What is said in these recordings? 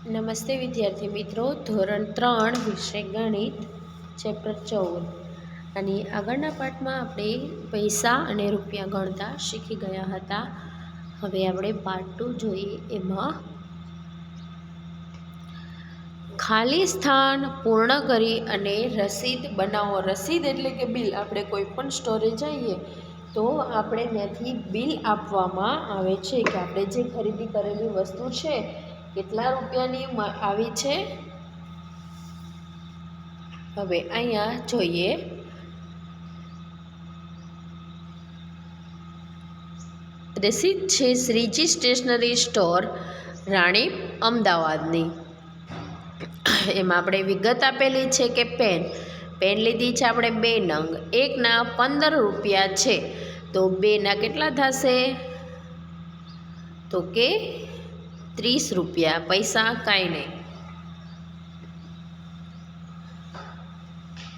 નમસ્તે વિદ્યાર્થી મિત્રો, ધોરણ 3 વિષય ગણિત ચેપ્ટર 14 અને આગળના પાઠમાં આપણે પૈસા અને રૂપિયા ગણતા શીખી ગયા હતા. હવે આપણે પાર્ટ 2 જોઈએ. એમાં ખાલી સ્થાન પૂર્ણ કરી અને રસીદ બનાવો. રસીદ એટલે કે બિલ. આપણે કોઈ પણ સ્ટોરે જઈએ તો આપણે ત્યાંથી બિલ આપવામાં આવે છે કે આપણે જે ખરીદી કરેલી વસ્તુ છે કેટલા રૂપિયાની આવી છે. હવે અહીંયા જોઈએ. રસીદ છે શ્રીજી સ્ટેશનરી સ્ટોર, રાણી, અમદાવાદની. એમાં આપણે વિગત આપેલી છે કે પેન લીધી છે આપણે 2 નંગ, એકના 15 રૂપિયા છે. તો 2ના કેટલા થશે? તો કે 30 રૂપિયા. પૈસા કાંઈ નહીં.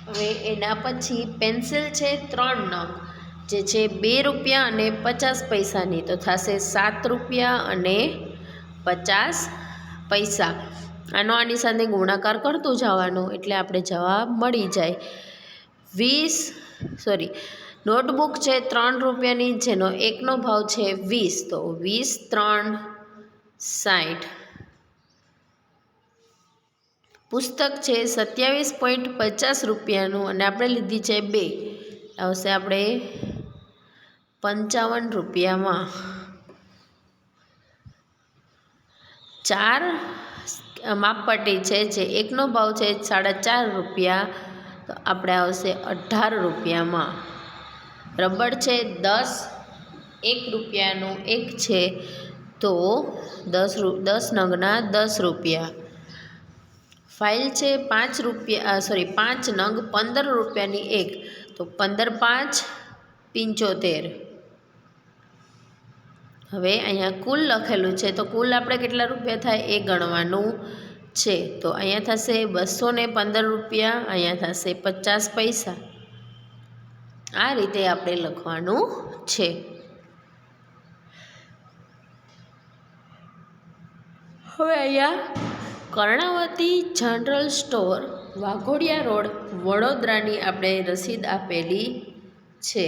હવે એના પછી પેન્સિલ છે 3 નંગ, જે છે 2 રૂપિયા અને 50 પૈસાની. તો થશે 7 રૂપિયા અને 50 પૈસા. આની સાથે ગુણાકાર કરતું જવાનું એટલે આપણે જવાબ મળી જાય. નોટબુક છે 3 રૂપિયાની, જેનો એકનો ભાવ છે 20. તો 20 3 60. પુસ્તક છે 27.50 રૂપિયાનું અને આપણે લીધી છે 2. આવશે આપણે 55 રૂપિયામાં. 4 માપપટ્ટી છે, જે એકનો ભાવ છે 4.5 રૂપિયા. તો આપણે આવશે 18 રૂપિયામાં. રબર છે 1 રૂપિયાનું એક છે, તો 10 નંગના 10 રૂપિયા. ફાઇલ છે 5 નંગ 15 રૂપિયાની એક, તો 15 5 75. હવે અહીંયા કુલ લખેલું છે, તો કુલ આપણે કેટલા રૂપિયા થાય એ ગણવાનું છે. તો અહીંયા થશે 215 રૂપિયા, અહીંયા થશે 50 પૈસા. આ રીતે આપણે લખવાનું છે. હવે અહીંયા Karnavati general store, Waghodia road, વડોદરાની આપણે રસીદ આપેલી છે.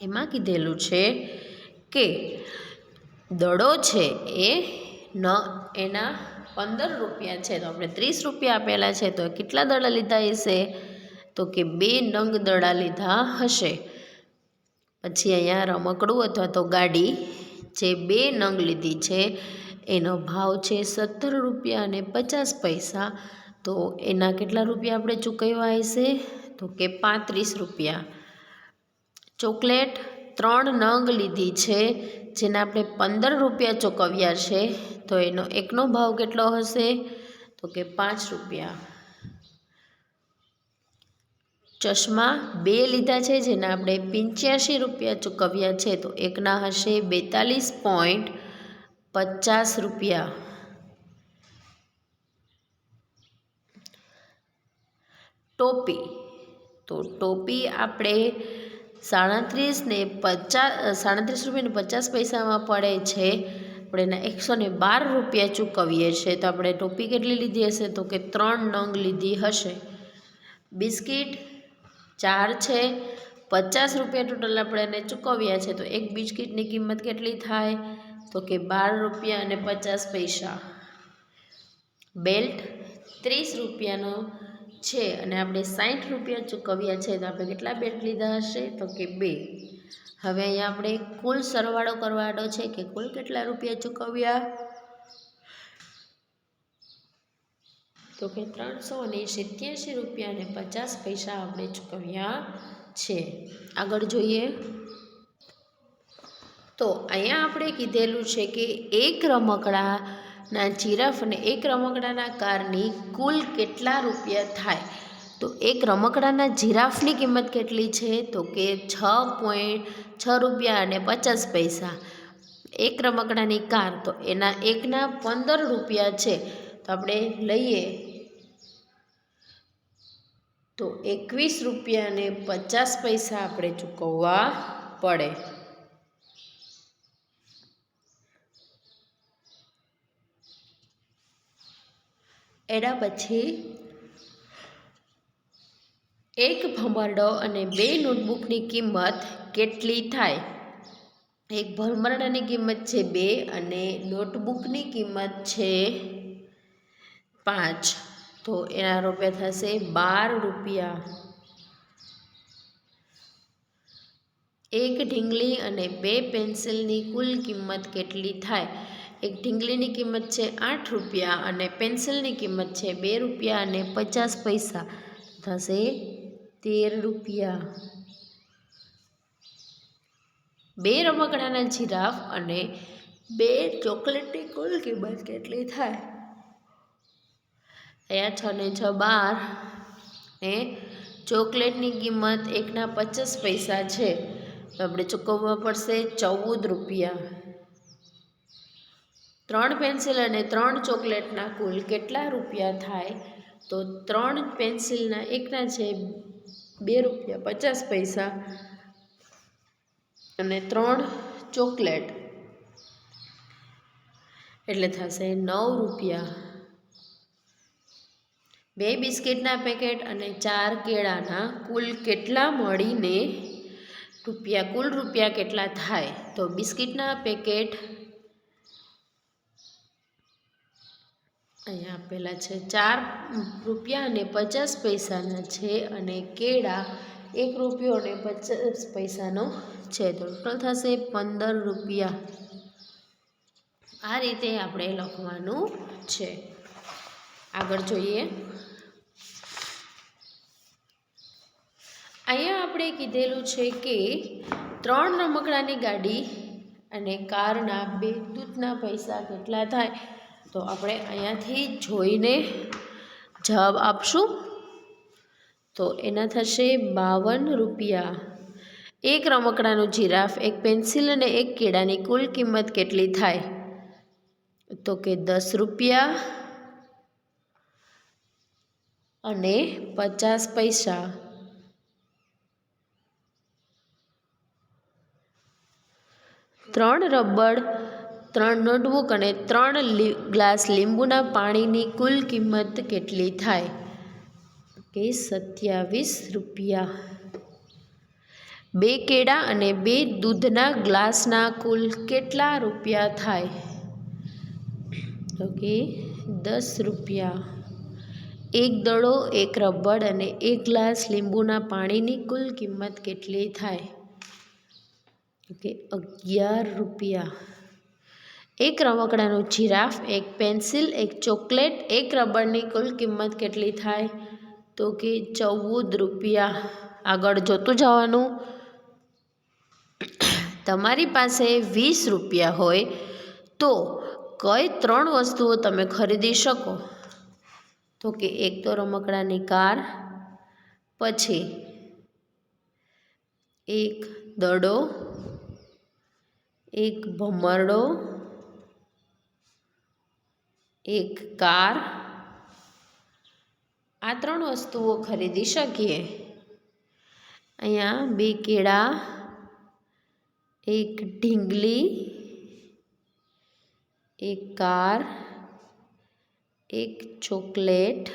એમાં કીધેલું છે કે દડો છે એના 15 રૂપિયા છે, તો આપણે 30 રૂપિયા આપેલા છે. તો કેટલા દડા લીધા હશે? તો કે 2 નંગ દડા લીધા હશે. પછી અહીંયા રમકડું અથવા તો ગાડી જે 2 નંગ લીધી છે, એનો ભાવ છે 17 રૂપિયા અને 50 પૈસા. તો એના કેટલા રૂપિયા આપણે ચૂકવ્યા હશે? તો કે 35 રૂપિયા. ચોકલેટ 3 નંગ લીધી છે, જેના આપણે 15 રૂપિયા ચૂકવ્યા છે. તો એનો એકનો ભાવ કેટલો હશે? તો કે 5 રૂપિયા. ચશ્મા 2 લીધા છે, જેના આપણે 85 રૂપિયા ચૂકવ્યા છે. તો એકના હશે 42.50 રૂપિયા. ટોપી, તો ટોપી આપણે 37 રૂપિયા 50 પૈસામાં પડે છે. આપણે એના 112 રૂપિયા ચૂકવીએ છીએ. તો આપણે ટોપી કેટલી લીધી હશે? તો કે 3 નંગ લીધી હશે. બિસ્કિટ 4 છે, 50 રૂપિયા ટોટલ આપણે એને ચૂકવ્યા છે. તો એક બિસ્કિટની કિંમત કેટલી થાય? તો કે 12 રૂપિયા અને 50 પૈસા. બેલ્ટ 30 રૂપિયાનો છે અને આપણે 60 રૂપિયા ચૂકવ્યા છે. તો આપણે કેટલા બેલ્ટ લીધા હશે? તો કે 2. હવે અહીંયા આપણે કુલ સરવાળો કરવાનો છે કે કુલ કેટલા રૂપિયા ચૂકવ્યા? તો કે 387 રૂપિયા અને 50 પૈસા આપણે ચૂકવ્યા છે. આગળ જોઈએ. તો અહીંયા આપણે કીધેલું છે કે એક રમકડાના જીરાફ અને એક રમકડાના કારની કુલ કેટલા રૂપિયા થાય? તો એક રમકડાના જીરાફની કિંમત કેટલી છે? તો કે 6.6 રૂપિયા અને 50 પૈસા. એક રમકડાની કાર, તો એના એકના 15 રૂપિયા છે. તો આપણે લઈએ તો 21 રૂપિયા અને 50 પૈસા આપણે ચૂકવવા પડે. એના પછી એક ભમરડો અને 2 નોટબુકની કિંમત કેટલી થાય? એક ભમરડાની કિંમત છે 2 અને નોટબુકની કિંમત છે 5, તો એના રૂપિયા થશે 12 રૂપિયા. એક ઢીંગલી અને 2 પેન્સિલની કુલ કિંમત કેટલી થાય? એક ઢીંગલીની કિંમત છે 8 રૂપિયા અને પેન્સિલની કિંમત છે 2 રૂપિયા અને 50 પૈસા, થશે 13 રૂપિયા. 2 રમકડાના જીરાફ અને 2 ચોકલેટની કુલ કિંમત કેટલી થાય? અહીંયા 6 ને 6 12 ને ચોકલેટની કિંમત 1ના 50 પૈસા છે, તો આપણે ચૂકવવા પડશે 14 રૂપિયા. 3 પેન્સિલ અને 3 ચોકલેટના કુલ કેટલા રૂપિયા થાય? તો 3 પેન્સિલના એકના છે 2 રૂપિયા 50 પૈસા અને 3 ચોકલેટ એટલે થશે 9 રૂપિયા. 2 બિસ્કિટના પેકેટ અને 4 કેળાના કુલ કેટલા મળીને કુલ રૂપિયા કેટલા થાય? તો બિસ્કિટના પેકેટ અહીંયા આપેલા છે 4 રૂપિયા અને 50 પૈસાના છે અને કેળા 1 રૂપિયો અને 50 પૈસાનો છે, તો ટોટલ થશે 15 રૂપિયા. આ રીતે આપણે લખવાનું છે. આગળ જોઈએ. અહીંયા આપણે કીધેલું છે કે 3 રમકડાની ગાડી અને કારના 2 દૂધના પૈસા કેટલા થાય? તો આપણે અહીંયાથી જોઈને જવાબ આપશું. તો એના થશે 52 રૂપિયા. 1 રમકડાનું જીરાફ, 1 પેન્સિલ અને 1 કેળાની કુલ કિંમત કેટલી થાય? તો કે 10 રૂપિયા અને 50 પૈસા. 3 રબર, 3 નોટબુક અને 3 ગ્લાસ લીંબુના પાણીની કુલ કિંમત કેટલી થાય? કે 27 રૂપિયા. 2 કેળા અને 2 દૂધના ગ્લાસના કુલ કેટલા રૂપિયા થાય? તો કે 10 રૂપિયા. 1 દડો, 1 રબર અને 1 ગ્લાસ લીંબુના પાણીની કુલ કિંમત કેટલી થાય? કે 11 રૂપિયા. 1 રમકડાનું જીરાફ, 1 પેન્સિલ, 1 ચોકલેટ, 1 રબરની કુલ કિંમત કેટલી થાય? તો કે 14 રૂપિયા. આગળ જોતું જવાનું. તમારી પાસે 20 રૂપિયા હોય તો કઈ 3 વસ્તુઓ તમે ખરીદી શકો? તો કે એક તો રમકડાની કાર, પછી 1 દડો, 1 ભમરડો, 1 કાર. આ 3 વસ્તુઓ ખરીદી શકીએ. અહીંયા 2 કેળા, 1 ઢીંગલી, 1 કાર, 1 ચોકલેટ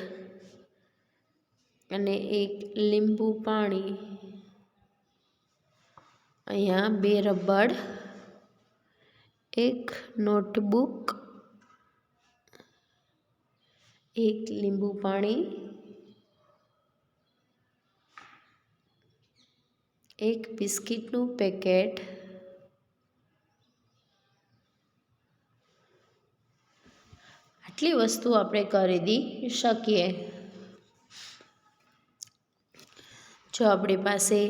અને 1 લીંબુ પાણી. અહીંયા 2 રબર, 1 નોટબુક, 1 લીંબુ પાણી, 1 બિસ્કિટનું પેકેટ, આટલી વસ્તુ આપણે ખરીદી શકીએ. જો આપણી પાસે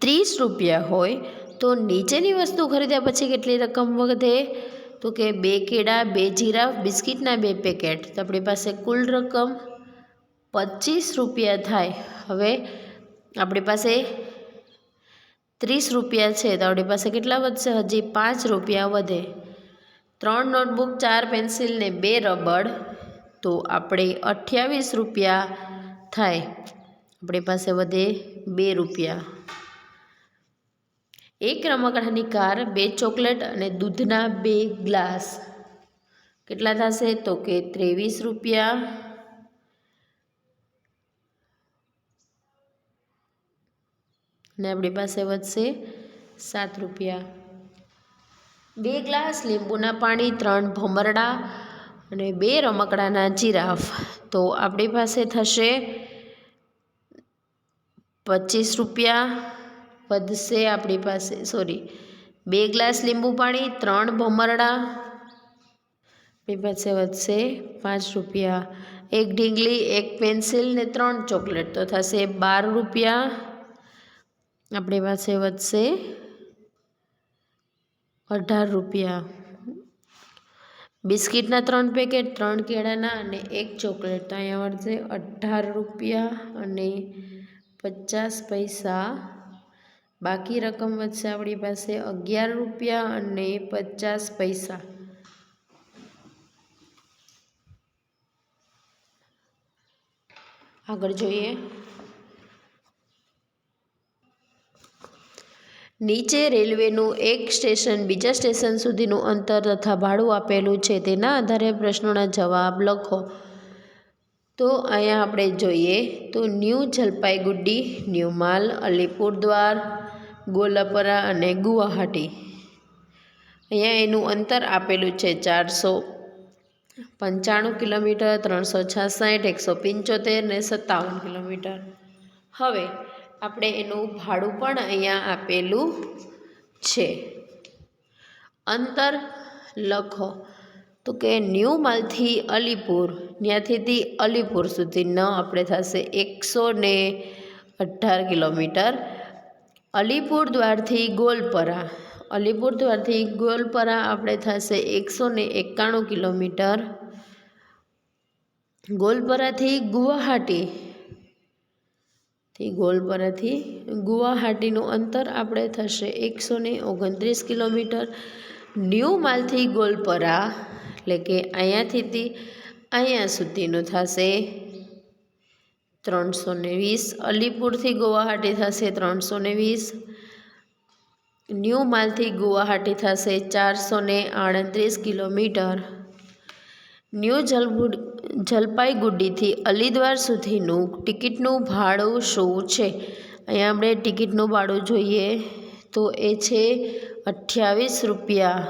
30 રૂપિયા હોય તો નીચેની વસ્તુ ખરીદ્યા પછી કેટલી રકમ વધે? તો કે 2 કેળા, 2 જીરાફ, બિસ્કિટના 2 પેકેટ. તો આપણી પાસે કુલ રકમ 25 રૂપિયા થાય. હવે આપણી પાસે 30 રૂપિયા છે તો આપણી પાસે કેટલા વધશે? હજી 5 રૂપિયા વધે. 3 નોટબુક, 4 પેન્સિલ ને 2 રબર, તો આપણે 28 રૂપિયા થાય. આપણી પાસે વધે 2 રૂપિયા. 1 રમકડાની કાર, 2 ચોકલેટ અને દૂધના 2 ગ્લાસ કેટલા થશે? તો કે 23 રૂપિયા. અને આપણી પાસે વધશે 7 રૂપિયા। 2 ગ્લાસ લીંબુના પાણી, 3 ભમરડા અને 2 રમકડાના જીરાફ, તો આપણી પાસે થશે 25 રૂપિયા વધશે આપણી પાસે। 2 ગ્લાસ લીંબુ પાણી, 3 ભમરડા, આપણી પાસે વધશે 5 રૂપિયા। 1 ઢીંગલી, 1 પેન્સિલ ને 3 ચોકલેટ, તો થશે 12 રૂપિયા। આપણી પાસે વધશે 18 રૂપિયા। બિસ્કિટના 3 પેકેટ, 3 કેળાના અને 1 ચોકલેટ, તો અહીંયા વધશે 18 રૂપિયા અને 50 પૈસા। બાકી રકમ વધશે આપણી પાસે 11 રૂપિયા અને 50 પૈસા। આગળ જોઈએ, નીચે રેલવેનું એક સ્ટેશન બીજા સ્ટેશન સુધીનું અંતર તથા ભાડું આપેલું છે, તેના આધારે પ્રશ્નોના જવાબ લખો। તો અહીંયા આપણે જોઈએ તો ન્યૂ જલપાઈગુડી, ન્યૂ માલ, અલીપુરદ્વાર, ગોલાપરા અને ગુવાહાટી, અહીંયા એનું અંતર આપેલું છે 495 કિલોમીટર, 366, 175 ને 57 કિલોમીટર। હવે આપણે એનું ભાડું પણ અહીંયા આપેલું છે। અંતર લખો, તો કે ન્યૂ માલથી અલીપુર, ત્યાંથી અલીપુર સુધીનો આપણે થશે 118 કિલોમીટર। અલીપુરદ્વારથી ગોલપરા, અલીપુરદ્વારથી ગોલપરા આપણે થશે 191 કિલોમીટર। ગોલપરાથી ગુવાહાટી, ગોલપરાથી ગુવાહાટીનું અંતર આપણે થશે 129 કિલોમીટર। ન્યૂ માલથી ગોલપરા એટલે કે અહીંયાથી અહીંયા સુધીનું થશે 320। અલીપુરથી ગુવાહાટી થશે 320। ન્યૂ માલથી ગુવાહાટી થશે 438 કિલોમીટર। ન્યૂ જલપાઈગુડીથી અલીદ્વાર સુધીનું ટિકિટનું ભાડું શું છે? અહીંયા આપણે ટિકિટનું ભાડું જોઈએ તો એ છે 28 રૂપિયા।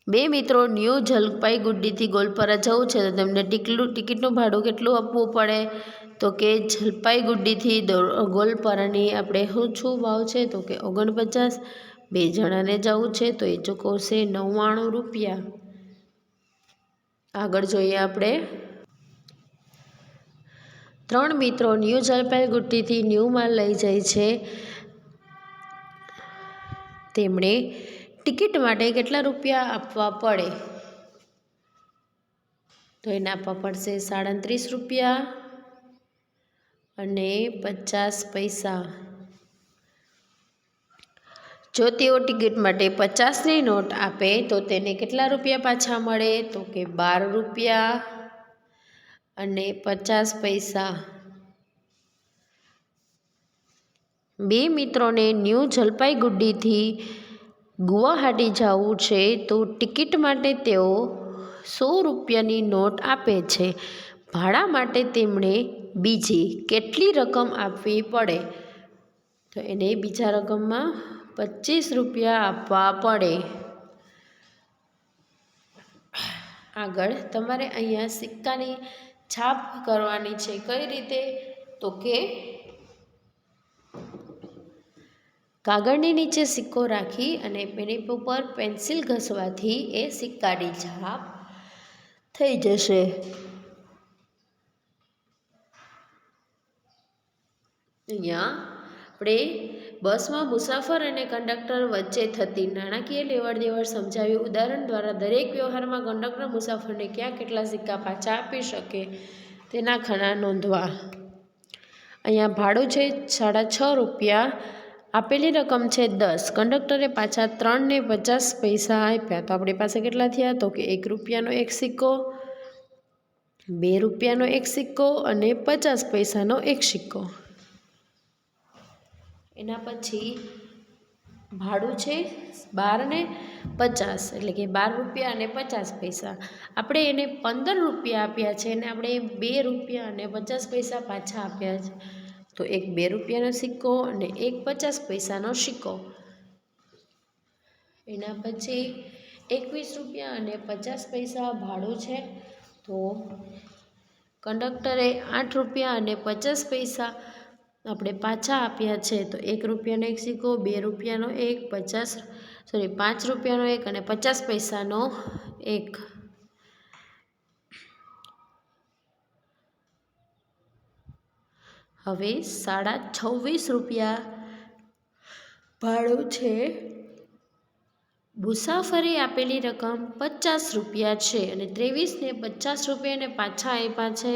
2 મિત્રો ન્યૂ જલપાઈગુડીથી ગોલપરા જવું છે તો તેમને ટિકિટનું ભાડું કેટલું આપવું પડે? તો કે જલપાઈગુડીથી ગોલપરાની આપણે શું ભાવ છે તો કે 49। 2 જણાને જવું છે તો એ ચૂકવશે 99 રૂપિયા। આગળ જોઈએ આપણે, 3 મિત્રો ન્યૂ જલપાઈગુડીથી ન્યૂ માલ લઈ જાય છે, તેમણે ટિકિટ માટે કેટલા રૂપિયા આપવા પડે? તો એને આપવા પડશે 37 રૂપિયા અને 50 પૈસા। જો તેઓ ટિકિટ માટે 50ની નોટ આપે તો તેને કેટલા રૂપિયા પાછા મળે? તો કે 12 રૂપિયા અને 50 પૈસા। 2 મિત્રોને ન્યૂ જલપાઈગુડીથી ગુવાહાટી જવું છે તો ટિકિટ માટે તેઓ 100 રૂપિયાની નોટ આપે છે, ભાડા માટે તેમણે બીજી કેટલી રકમ આપવી પડે? તો એને બીજા રકમમાં 25 રૂપિયા આપવા પડે। આગળ તમારે અહીંયા સિક્કાની છાપ કરવાની છે, કઈ રીતે? તો કે કાગળની નીચે સિક્કો રાખી અને એની ઉપર પેન્સિલ ઘસવાથી એ સિક્કાની છાપ થઈ જશે। અહીંયા આપણે બસમાં મુસાફર અને કંડક્ટર વચ્ચે થતી નાણાકીય લેવડ દેવડ સમજાવ્યું। ઉદાહરણ દ્વારા દરેક વ્યવહારમાં કંડક્ટર મુસાફરને ક્યાં કેટલા સિક્કા પાછા આપી શકે તેના ખાના નોંધવા। અહીંયા ભાડું છે 6.5 રૂપિયા, આપેલી રકમ છે 10, કંડક્ટરે પાછા 3 ને 50 પૈસા આપ્યા, તો આપણી પાસે કેટલા થયા? તો કે 1 રૂપિયાનો એક સિક્કો, 2 રૂપિયાનો એક સિક્કો અને 50 પૈસાનો એક સિક્કો। એના પછી ભાડું છે 12 ને 50 એટલે કે 12 રૂપિયા અને 50 પૈસા। આપણે એને 15 રૂપિયા આપ્યા છે અને આપણે 2 રૂપિયા અને 50 પૈસા પાછા આપ્યા છે, તો એક 2 રૂપિયાનો સિક્કો અને એક 50 પૈસાનો સિક્કો. એના પછી 21 રૂપિયા અને 50 પૈસા ભાડું છે. તો કંડક્ટરે 8 રૂપિયા અને 50 પૈસા આપણે પાછા આપ્યા છે. તો 1 રૂપિયાનો એક સિક્કો, 2 રૂપિયાનો એક, 5 રૂપિયાનો એક અને 50 પૈસાનો એક. હવે 26.5 રૂપિયા ભાડું છે. મુસાફરી આપેલી રકમ 50 રૂપિયા છે અને 23 ને 50 રૂપિયાને પાછા આપ્યા છે.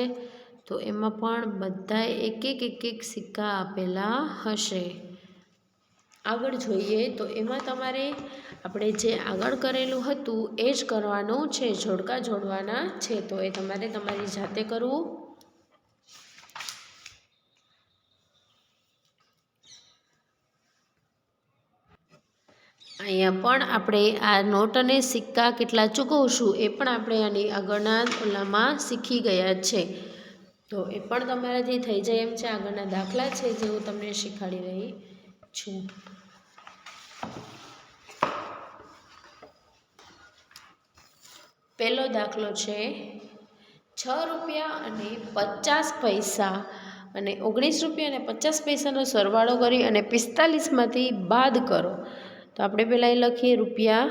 તો એમાં પણ બધાએ એક સિક્કા આપેલા હશે. આગળ જોઈએ તો એમાં તમારે આપણે જે આગળ કરેલું હતું એ જ કરવાનું છે, જોડકા જોડવાના છે. તો એ તમારે તમારી જાતે કરવું. અહીંયા પણ આપણે આ નોટ અને સિક્કા કેટલા ચૂકવશું એ પણ આપણે આની આગળના ઓલામાં શીખી ગયા છે. તો એ પણ તમારાથી થઈ જાય એમ છે. આગળના દાખલા છે જે હું તમને શીખવાડી રહી છું. પહેલો દાખલો છે 6 રૂપિયા અને 50 પૈસા અને 19 રૂપિયા અને 50 પૈસાનો સરવાળો કરી અને 45માંથી બાદ કરો. તો આપણે પહેલાં એ લખીએ રૂપિયા,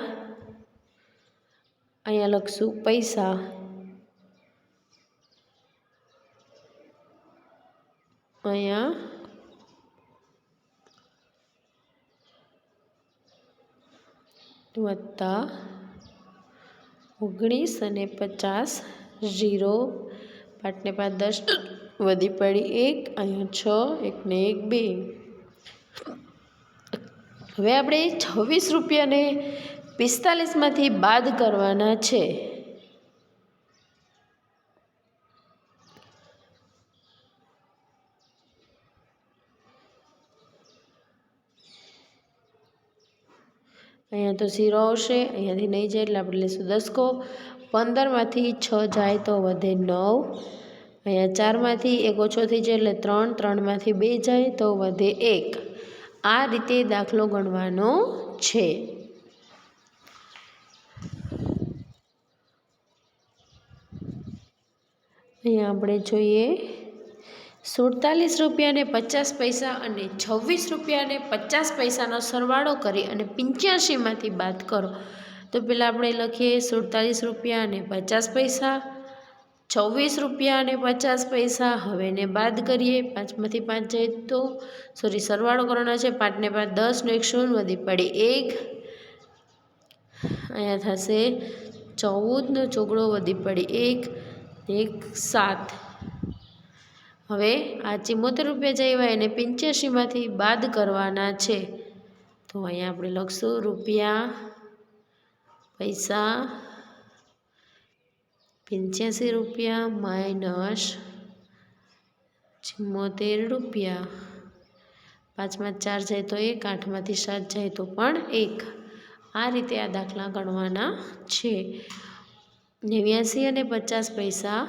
અહીંયા લખશું પૈસા, અહીંયા વત્તા 19 અને 50, 0, 5 ને 5 10, વધી પડી 1, અહીંયા 6, 1 ને 1 2. હવે આપણે 26 રૂપિયાને 45માંથી બાદ કરવાના છે. અહીંયા તો 0 આવશે, અહીંયાથી નહીં જાય એટલે આપણે લઈશું 10. 15માંથી 6 જાય તો વધે 9. અહીંયા 4માંથી 1 ઓછો થઈ જાય એટલે 3, 3માંથી 2 જાય તો વધે 1. આ રીતે દાખલો ગણવાનો છે. અહીંયા આપણે જોઈએ 47 રૂપિયા અને 50 પૈસા અને 26 રૂપિયા અને 50 પૈસાનો સરવાળો કરી અને 85માંથી બાદ કરો. તો પહેલાં આપણે લખીએ 47 રૂપિયા અને 50 પૈસા, 26 રૂપિયા અને 50 પૈસા. હવે એને બાદ કરીએ, 5માંથી 5 જાય તો સરવાળો કરવાનો છે. 5 ને 5 10 ને 1 0, વધી પડી 1. અહીંયા થશે 14 નો ચોગડો, વધી પડી 1, 1 7. હવે આ 74 રૂપિયા જાય એને 85માંથી બાદ કરવાના છે. તો અહીંયા આપણે લખશું રૂપિયા, પૈસા, 85 રૂપિયા માઇનસ 74 રૂપિયા. 5માં 4 જાય તો 1, 8માંથી 7 જાય તો પણ 1. આ રીતે આ દાખલા ગણવાના છે. 89 અને 50 પૈસા.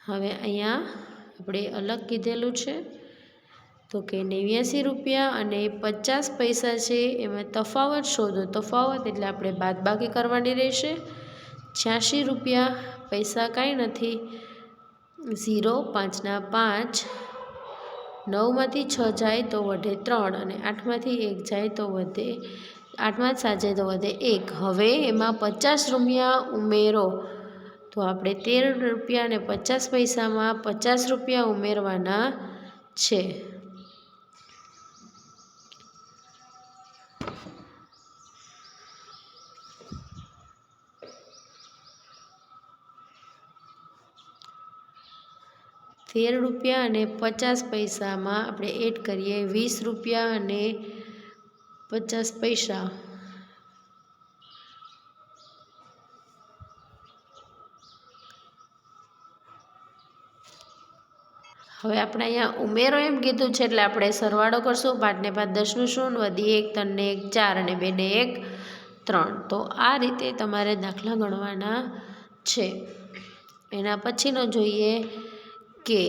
હવે અહીંયા આપણે અલગ કીધેલું છે. તો કે 89 રૂપિયા અને 50 પૈસા છે એમાં તફાવત શોધો. તફાવત એટલે આપણે બાદબાકી કરવાની રહેશે. 86 રૂપિયા પૈસા કાંઈ નથી, 0, 5 ના 5, 9માંથી 6 જાય તો વધે 3 અને 8માંથી 1 જાય તો વધે 8માં 7 જાય તો વધે 1. હવે એમાં 50 રૂપિયા ઉમેરો. તો આપણે 13 રૂપિયા અને 50 પૈસામાં 50 રૂપિયા ઉમેરવાના છે. ₹13 અને 50 પૈસામાં આપણે એડ કરીએ 20 રૂપિયા અને 50 પૈસા. હવે આપણે અહીંયા ઉમેરો એમ કીધું છે એટલે આપણે સરવાળો કરશું. 5 ને 5 10 નું 0, વધી 1, 3 ને 1 4 અને 2 ને 1 3. તો આ રીતે તમારે દાખલા ગણવાના છે. એના પછીનો જોઈએ કે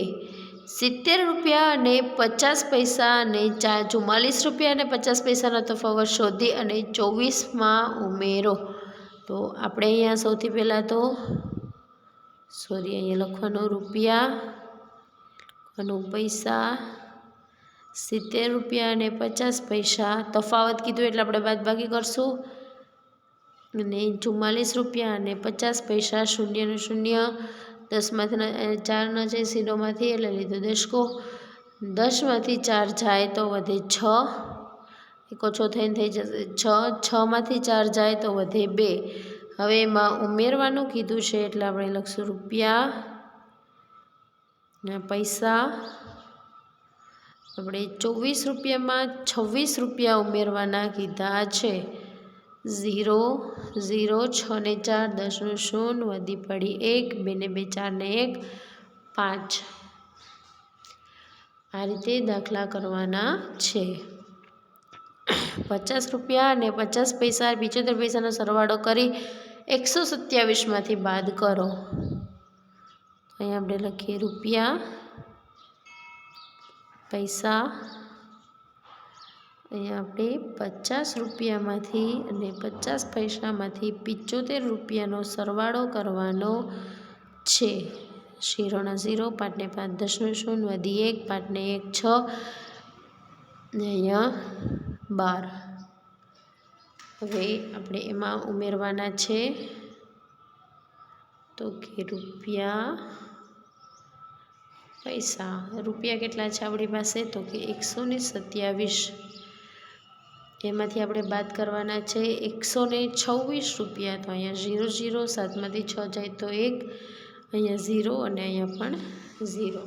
70 રૂપિયા અને 50 પૈસા અને 44 રૂપિયા અને 50 પૈસાનો તફાવત શોધી અને 24માં ઉમેરો. તો આપણે અહીંયા સૌથી પહેલાં તો અહીંયા લખવાનું રૂપિયા, લખવાનું પૈસા, 70 રૂપિયા અને 50 પૈસા, તફાવત કીધું એટલે આપણે બાદબાકી કરશું, અને 44 રૂપિયા અને 50 પૈસા, શૂન્યનું શૂન્ય, 10માંથી 4 ન જાય ઝીરોમાંથી એટલે લીધો દશકો, 10માંથી 4 જાય તો વધે 6, એક ઓછો થઈને થઈ જશે 6, 6માંથી 4 જાય તો વધે 2. હવે એમાં ઉમેરવાનું કીધું છે એટલે આપણે લખશું રૂપિયા, પૈસા. આપણે 24 રૂપિયામાં 26 રૂપિયા ઉમેરવાના કીધા છે. 0, 0, 6 ને 4, 10નું શૂન્ય, વધી પડી 1, 2 ને 2, 4 ને 1, 5. આ રીતે દાખલા કરવાના છે. 50 રૂપિયા અને 50 પૈસા 75 પૈસાનો સરવાળો કરી 127માંથી બાદ કરો. અહીંયા આપણે લખીએ રૂપિયા, પૈસા. અહીંયા આપણે 50 રૂપિયામાંથી અને 50 પૈસામાંથી 75 રૂપિયાનો સરવાળો કરવાનો છે. 0 ના 0, 5 ને 5, 10નું શૂન્ય, વધી 1, 5 ને 1, 6, ને અહીંયા 12. હવે આપણે એમાં ઉમેરવાના છે તો કે રૂપિયા, પૈસા. રૂપિયા કેટલા છે આપણી પાસે તો કે 127. એમાંથી આપણે બાદ કરવાના છે 126 રૂપિયા. તો અહીંયા 0, 0, 7માંથી 6 જાય તો 1, અહીંયા 0 અને અહીંયા પણ 0.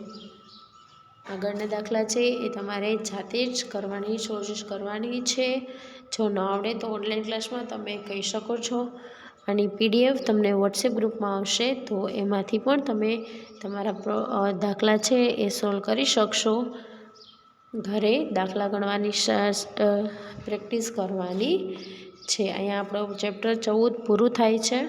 આગળના દાખલા છે એ તમારે જાતે જ કરવાની કોશિશ કરવાની છે. જો ન આવડે તો ઓનલાઈન ક્લાસમાં તમે કહી શકો છો. આની PDF તમને વોટ્સએપ ગ્રુપમાં આવશે તો એમાંથી પણ તમે તમારા દાખલા છે એ સોલ્વ કરી શકશો. ઘરે દાખલા ગણવાની પ્રેક્ટિસ કરવાની છે. અહીંયા આપણું ચેપ્ટર 14 પૂરું થાય છે.